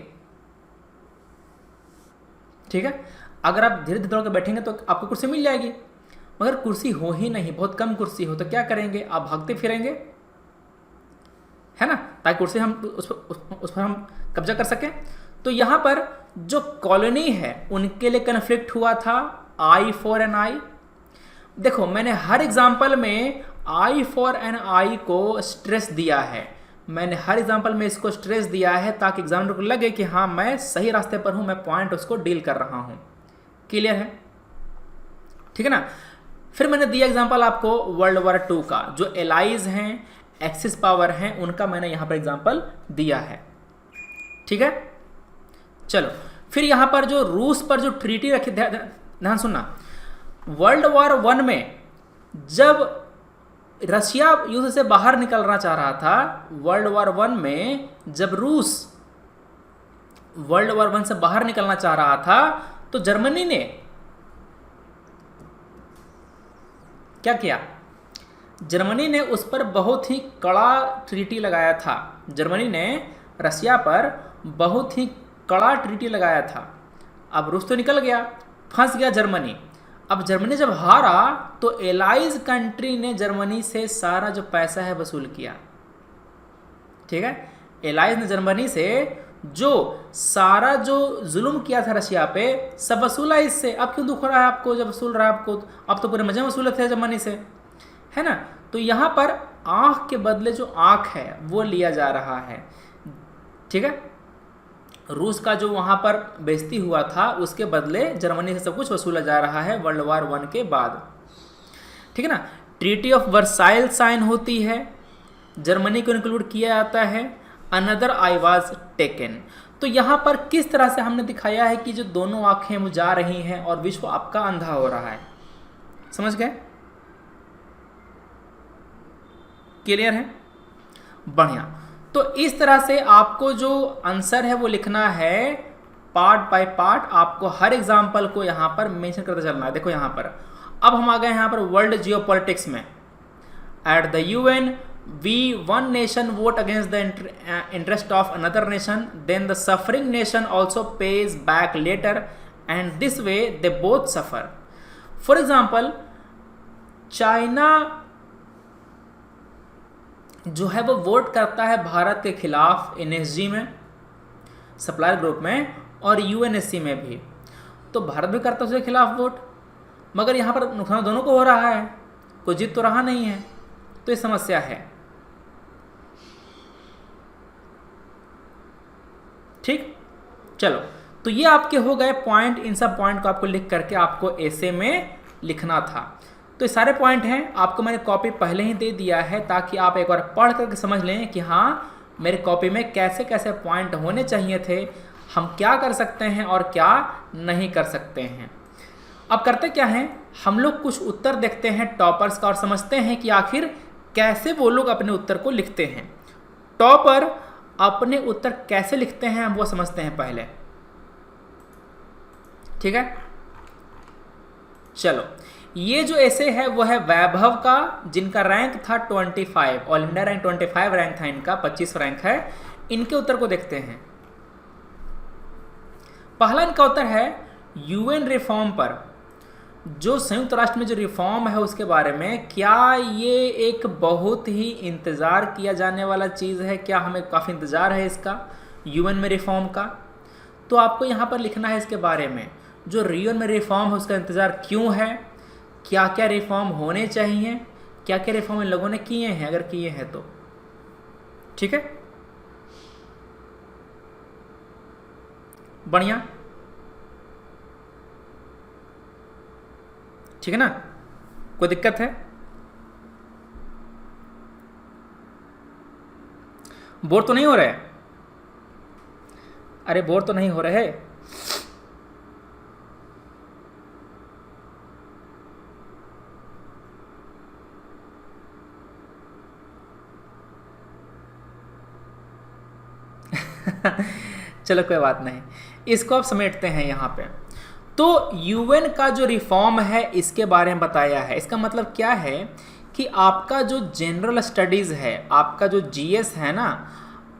ठीक है, अगर आप धीरे धीरे दौड़ कर बैठेंगे तो आपको कुर्सी मिल जाएगी। मगर कुर्सी हो ही नहीं, बहुत कम कुर्सी हो, तो क्या करेंगे, आप भागते फिरेंगे, है ना, ताकि कुर्सी हम उस पर हम कब्जा कर सकें। तो यहाँ पर जो कॉलोनी है उनके लिए कन्फ्लिक्ट हुआ था आई फॉर एन आई। देखो मैंने हर एग्जाम्पल में आई फॉर एन आई को स्ट्रेस दिया है, मैंने हर एग्जाम्पल में इसको स्ट्रेस दिया है ताकि एग्जामिनर को लगे कि हाँ मैं सही रास्ते पर हूँ, मैं पॉइंट उसको डील कर रहा हूँ। क्लियर है, ठीक है ना। फिर मैंने दिया एग्जांपल आपको वर्ल्ड वॉर 2 का, जो एलाइज हैं, एक्सिस पावर हैं, उनका मैंने यहां पर एग्जांपल दिया है, ठीक है। चलो फिर यहां पर जो रूस पर जो ट्रीटी रखी, ध्यान सुनना, वर्ल्ड वॉर 1 में जब रशिया युद्ध से बाहर निकलना चाह रहा था, वर्ल्ड वॉर 1 में जब रूस वर्ल्ड वॉर 1 से बाहर निकलना चाह रहा था, तो जर्मनी ने क्या किया, जर्मनी ने उस पर बहुत ही कड़ा ट्रीटी लगाया था। जर्मनी ने रशिया पर बहुत ही कड़ा ट्रीटी लगाया था। अब रूस तो निकल गया, फंस गया जर्मनी। अब जर्मनी जब हारा तो एलाइज कंट्री ने जर्मनी से सारा जो पैसा है वसूल किया, ठीक है। एलाइज ने जर्मनी से जो सारा जो जुल्म किया था रशिया पे, सब वसूला इससे। अब क्यों दुख हो रहा है आपको जब वसूल रहा है आपको, अब तो पूरे मजे वसूले थे जर्मनी से, है ना। तो यहाँ पर आंख के बदले जो आंख है वो लिया जा रहा है, ठीक है। रूस का जो वहाँ पर बेइज्जती हुआ था उसके बदले जर्मनी से सब कुछ वसूला जा रहा है वर्ल्ड वॉर 1 के बाद, ठीक है ना। ट्रीटी ऑफ वर्साइल साइन होती है, जर्मनी को इंक्लूड किया जाता है, अनदर आई वाज टेकन। तो यहाँ पर किस तरह से हमने दिखाया है कि जो दोनों आंखें वो जा रही हैं और विश्व आपका अंधा हो रहा है, समझ गए, क्लियर है, बढ़िया। तो इस तरह से आपको जो आंसर है वो लिखना है पार्ट बाय पार्ट, आपको हर एग्जाम्पल को यहाँ पर मेंशन करते चलना है। देखो यहाँ पर अब हम आ गए यहाँ पर वर्ल्ड जियोपॉलिटिक्स में। At the UN we one nation vote against the interest of another nation, then the suffering nation also pays back later, and this way they both suffer. For example, China जो है वो vote करता है भारत के खिलाफ NSG में, supplier group में, और यूएनएससी में भी। तो भारत भी करता है उसके खिलाफ वोट, मगर यहाँ पर नुकसान दोनों को हो रहा है, कोई जीत तो रहा नहीं है, तो ये समस्या है, ठीक। चलो तो ये आपके हो गए पॉइंट, इन सब पॉइंट को आपको लिख करके आपको ऐसे में लिखना था। तो ये सारे पॉइंट हैं, आपको मैंने कॉपी पहले ही दे दिया है ताकि आप एक बार पढ़ करके समझ लें कि हाँ मेरे कॉपी में कैसे कैसे पॉइंट होने चाहिए थे, हम क्या कर सकते हैं और क्या नहीं कर सकते हैं। अब करते क्या हैं, हम लोग कुछ उत्तर देखते हैं टॉपर्स का और समझते हैं कि आखिर कैसे वो लोग अपने उत्तर को लिखते हैं। टॉपर अपने उत्तर कैसे लिखते हैं हम वो समझते हैं पहले, ठीक है। चलो, ये जो ऐसे है वो है वैभव का, जिनका रैंक था 25, ऑल इंडिया रैंक 25 रैंक था इनका, 25 रैंक है। इनके उत्तर को देखते हैं। पहला इनका उत्तर है यूएन रिफॉर्म पर, जो संयुक्त राष्ट्र में जो रिफॉर्म है उसके बारे में, क्या ये एक बहुत ही इंतज़ार किया जाने वाला चीज़ है, क्या हमें काफ़ी इंतज़ार है इसका यूएन में रिफॉर्म का। तो आपको यहाँ पर लिखना है इसके बारे में, जो यूएन में रिफॉर्म है उसका इंतज़ार क्यों है, क्या क्या रिफॉर्म होने चाहिए, क्या क्या रिफॉर्म इन लोगों ने किए हैं अगर किए हैं तो, ठीक है। बढ़िया, ठीक है ना, कोई दिक्कत है? बोर तो नहीं हो रहे? अरे बोर तो नहीं हो रहे? चलो कोई बात नहीं, इसको आप समेटते हैं यहाँ पे। तो यूएन का जो रिफॉर्म है इसके बारे में बताया है। इसका मतलब क्या है कि आपका जो जनरल स्टडीज़ है, आपका जो जीएस है ना,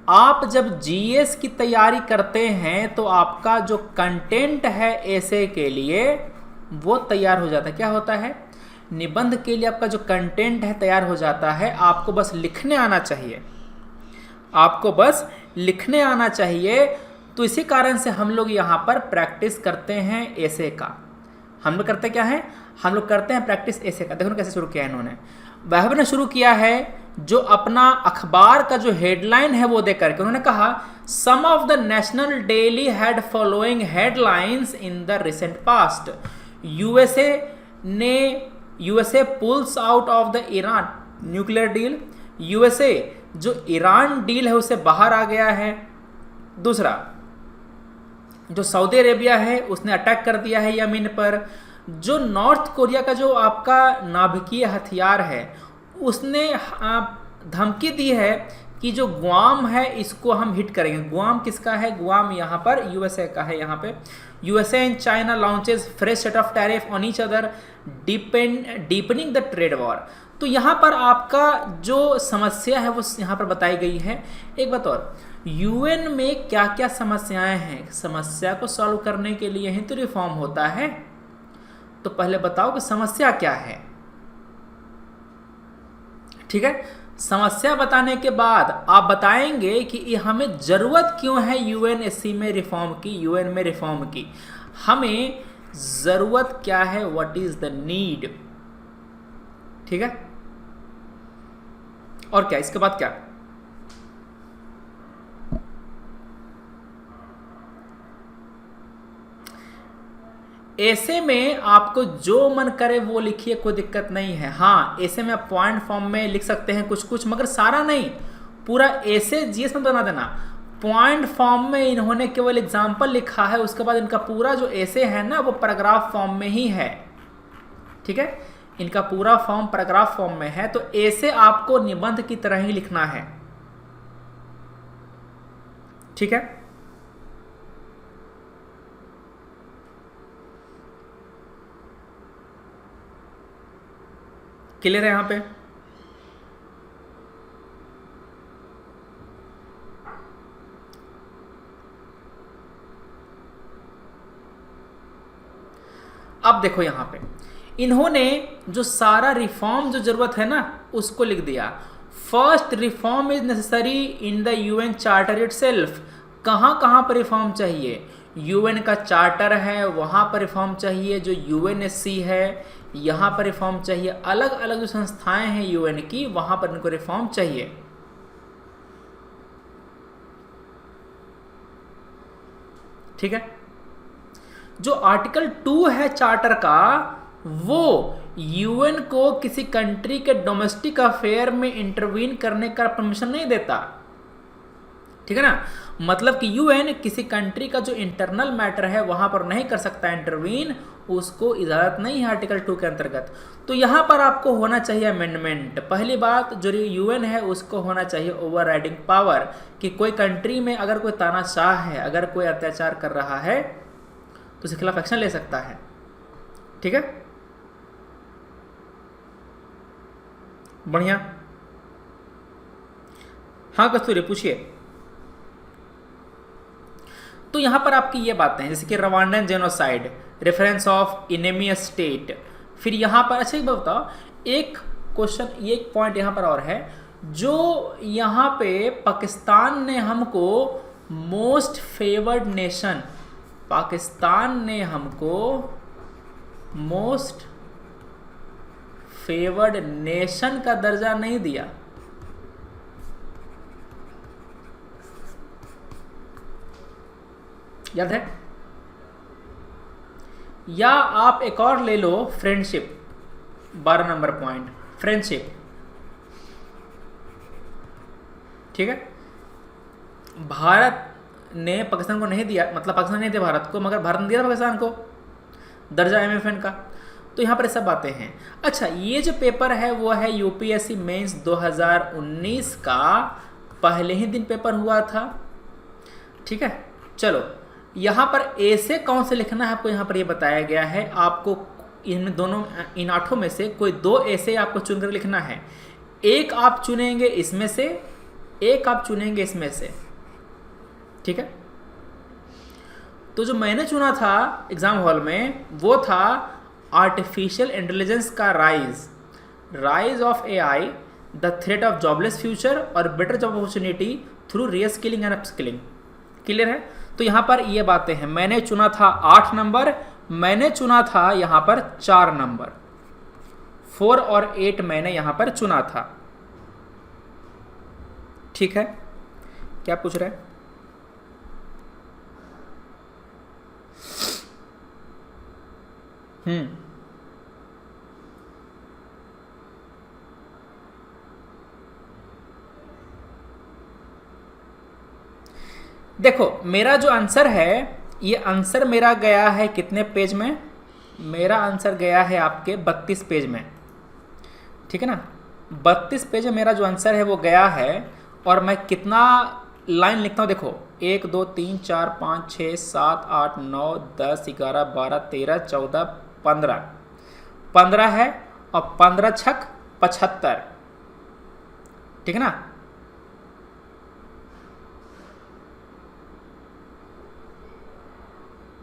आप जब जीएस की तैयारी करते हैं तो आपका जो कंटेंट है ऐसे के लिए वो तैयार हो जाता है। क्या होता है, निबंध के लिए आपका जो कंटेंट है तैयार हो जाता है, आपको बस लिखने आना चाहिए, आपको बस लिखने आना चाहिए। तो इसी कारण से हम लोग यहाँ पर प्रैक्टिस करते हैं ऐसे का। हम लोग करते क्या है, हम लोग करते हैं प्रैक्टिस ऐसे का। देखो ना कैसे शुरू किया है इन्होंने, वैभव ने शुरू किया है जो अपना अखबार का जो हेडलाइन है वो देख करके उन्होंने कहा, some of the national daily had following headlines in the recent past. USA pulls out of the Iran nuclear deal. USA जो ईरान डील है उससे बाहर आ गया है। दूसरा, जो सऊदी अरेबिया है उसने अटैक कर दिया है यमन पर। जो नॉर्थ कोरिया का जो आपका नाभिकीय हथियार है उसने धमकी दी है कि जो गुआम है इसको हम हिट करेंगे। गुआम किसका है, गुआम यहाँ पर यूएसए का है। यहाँ पे USA and China launches fresh set of tariff on each other deepening the trade war. तो यहाँ पर आपका जो समस्या है वो यहाँ पर बताई गई है। एक बात और, यूएन में क्या क्या समस्याएं हैं, समस्या को सॉल्व करने के लिए ही तो रिफॉर्म होता है। तो पहले बताओ कि समस्या क्या है, ठीक है। समस्या बताने के बाद आप बताएंगे कि हमें जरूरत क्यों है यूएनएससी में रिफॉर्म की, यूएन में रिफॉर्म की, हमें जरूरत क्या है, व्हाट इज द नीड, ठीक है। और क्या इसके बाद क्या, ऐसे में आपको जो मन करे वो लिखिए, कोई दिक्कत नहीं है। हाँ, ऐसे में आप पॉइंट फॉर्म में लिख सकते हैं कुछ कुछ, मगर सारा नहीं, पूरा ऐसे जीएस में बना देना। पॉइंट फॉर्म में इन्होंने केवल एग्जाम्पल लिखा है, उसके बाद इनका पूरा जो ऐसे है ना वो पैराग्राफ फॉर्म में ही है, ठीक है। इनका पूरा फॉर्म पैराग्राफ फॉर्म में है। तो ऐसे आपको निबंध की तरह ही लिखना है, ठीक है। क्लियर है यहाँ पे? अब देखो यहाँ पे इन्होंने जो सारा रिफॉर्म जो जरूरत है ना उसको लिख दिया। First reform is necessary in the UN charter itself. कहाँ कहाँ पर रिफॉर्म चाहिए, यूएन का चार्टर है वहाँ पर रिफॉर्म चाहिए, जो यूएनएससी है यहाँ पर रिफॉर्म चाहिए, अलग अलग जो संस्थाएं हैं यूएन की वहाँ पर इनको रिफॉर्म चाहिए, ठीक है। जो आर्टिकल 2 है चार्टर का वो यूएन को किसी कंट्री के डोमेस्टिक अफेयर में इंटरवीन करने का परमिशन नहीं देता, ठीक है ना। मतलब कि यूएन किसी कंट्री का जो इंटरनल मैटर है वहां पर नहीं कर सकता इंटरवीन, उसको इजाजत नहीं है आर्टिकल 2 के अंतर्गत। तो यहां पर आपको होना चाहिए अमेंडमेंट। पहली बात, जो यूएन है उसको होना चाहिए ओवरराइडिंग पावर, कि कोई कंट्री में अगर कोई तानाशाह है, अगर कोई अत्याचार कर रहा है तो उसके खिलाफ एक्शन ले सकता है, ठीक है। बढ़िया, हाँ कस्तूरी पूछिए। तो यहां पर आपकी ये बातें हैं जैसे कि Rwandan genocide, reference of enemy state. फिर यहां पर अच्छा एक बात बताओ, एक क्वेश्चन, ये एक पॉइंट यहां पर और है, जो यहां पे पाकिस्तान ने हमको मोस्ट फेवर्ड नेशन, पाकिस्तान ने हमको मोस्ट फेवर्ड नेशन का दर्जा नहीं दिया, याद है? या आप एक और ले लो, फ्रेंडशिप, 12 नंबर पॉइंट, फ्रेंडशिप, ठीक है। भारत ने पाकिस्तान को नहीं दिया, मतलब पाकिस्तान नहीं दिया भारत को, मगर भारत ने दिया पाकिस्तान को दर्जा एमएफएन का। तो यहाँ पर सब बातें हैं। अच्छा, ये जो पेपर है वो है यूपीएससी मेंस 2019 का, पहले ही दिन पेपर हुआ था, ठीक है। चलो, यहाँ पर ऐसे कौन से लिखना है आपको यहाँ पर ये बताया गया है। आपको इन दोनों, इन 8 में से कोई 2 ऐसे आपको चुनकर लिखना है। एक आप चुनेंगे इसमें से, एक आप चुनेंगे इसमें से, ठीक है। तो जो मैंने चुना था एग्जाम हॉल में वो था आर्टिफिशियल इंटेलिजेंस का rise, rise of AI, the threat of jobless future और better job opportunity through reskilling and upskilling. Clear है? तो यहाँ पर ये बातें हैं। मैंने चुना था 8 नंबर, मैंने चुना था यहाँ पर 4 नंबर, 4 और 8 मैंने यहाँ पर चुना था, ठीक है। क्या पूछ रहे हैं? देखो, मेरा जो आंसर है, ये आंसर मेरा गया है कितने पेज में? मेरा आंसर गया है आपके 32 पेज में, ठीक है ना। 32 पेज में मेरा जो आंसर है वो गया है। और मैं कितना लाइन लिखता हूँ देखो, 1 2 3 4 5 6 7 8 9 10 11 12 13 14 15, 15 है, और 15 छक 75, ठीक है ना।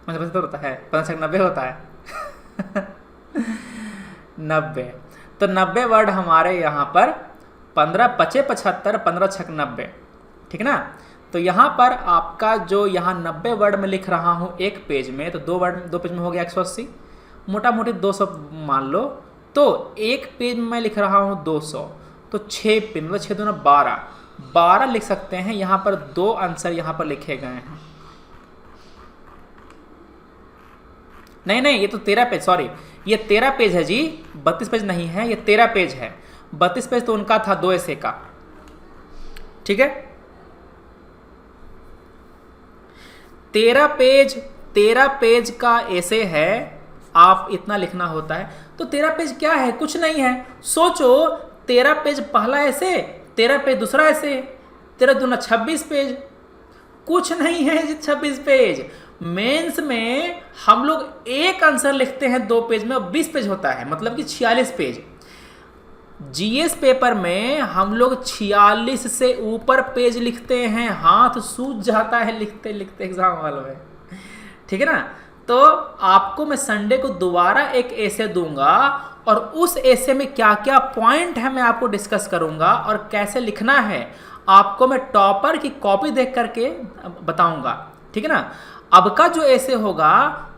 मतलब 75 होता है, 15 छक 90 होता है 90। तो 90 वर्ड हमारे यहाँ पर 15 पचे 75, 15 छक 90, ठीक है ना। तो यहाँ पर आपका जो यहाँ 90 वर्ड में लिख रहा हूँ एक पेज में, तो 2 पेज में हो गया 180, मोटा मोटी 200 मान लो। तो एक पेज में मैं लिख रहा हूँ 200, तो 6 पेज, मतलब 6 दूना 12 लिख सकते हैं। यहाँ पर 2 आंसर यहाँ पर लिखे गए हैं। नहीं, ये तो 13 पेज, सॉरी, ये 13 पेज है जी, 32 पेज नहीं है, ये 13 पेज है। 32 पेज तो उनका था 2 ऐसे का, ठीक है। 13 पेज का ऐसे है, आप इतना लिखना होता है। तो 13 पेज क्या है? कुछ नहीं है। सोचो, 13 पेज पहला ऐसे, 13 पेज दूसरा ऐसे, 13 दूना 26 पेज, कुछ नहीं है जी 26 पेज। मेंस में हम लोग एक आंसर लिखते हैं 2 पेज में, और 20 पेज होता है, मतलब कि 46 पेज। जीएस पेपर में हम लोग 46 से ऊपर पेज लिखते हैं, हाथ सूज जाता है लिखते लिखते एग्जाम हॉल में, ठीक है ना। तो आपको मैं संडे को दोबारा एक ऐसे दूंगा, और उस ऐसे में क्या क्या पॉइंट है मैं आपको डिस्कस करूंगा, और कैसे लिखना है आपको मैं टॉपर की कॉपी देख करके बताऊंगा, ठीक है ना। अब का जो ऐसे होगा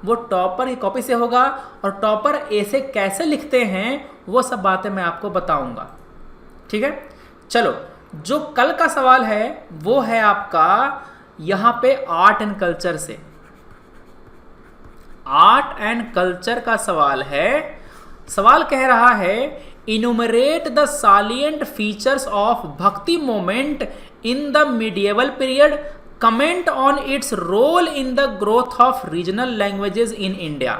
वो टॉपर की कॉपी से होगा, और टॉपर ऐसे कैसे लिखते हैं वो सब बातें मैं आपको बताऊंगा, ठीक है। चलो, जो कल का सवाल है वो है आपका यहां पे आर्ट एंड कल्चर से। आर्ट एंड कल्चर का सवाल है, सवाल कह रहा है enumerate the salient features of bhakti movement in the medieval period, comment on its role in the growth of regional languages in India.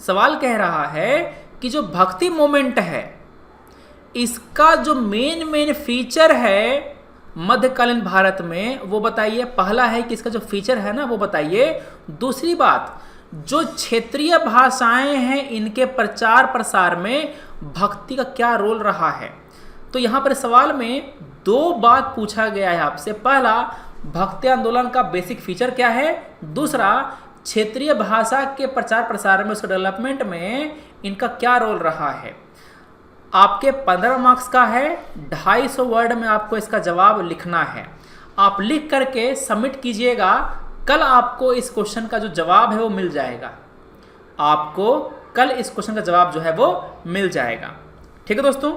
सवाल कह रहा है कि जो भक्ति मोमेंट है इसका जो मेन फीचर है मध्यकालीन भारत में वो बताइए। पहला है कि इसका जो फीचर है ना वो बताइए। दूसरी बात, जो क्षेत्रीय भाषाएं हैं इनके प्रचार प्रसार में भक्ति का क्या रोल रहा है। तो यहाँ पर सवाल में दो बात पूछा गया है आपसे। पहला, भक्ति आंदोलन का बेसिक फीचर क्या है। दूसरा, क्षेत्रीय भाषा के प्रचार प्रसार में, उसके डेवलपमेंट में इनका क्या रोल रहा है। आपके 15 मार्क्स का है, 250 वर्ड में आपको इसका जवाब लिखना है। आप लिख करके सबमिट कीजिएगा। कल आपको इस क्वेश्चन का जो जवाब है वो मिल जाएगा। आपको कल इस क्वेश्चन का जवाब जो है वो मिल जाएगा। ठीक है दोस्तों,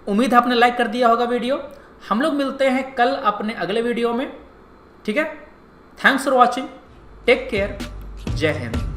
उम्मीद है आपने लाइक कर दिया होगा वीडियो। हम लोग मिलते हैं कल अपने अगले वीडियो में। ठीक है, thanks for watching, take care, जय हिंद।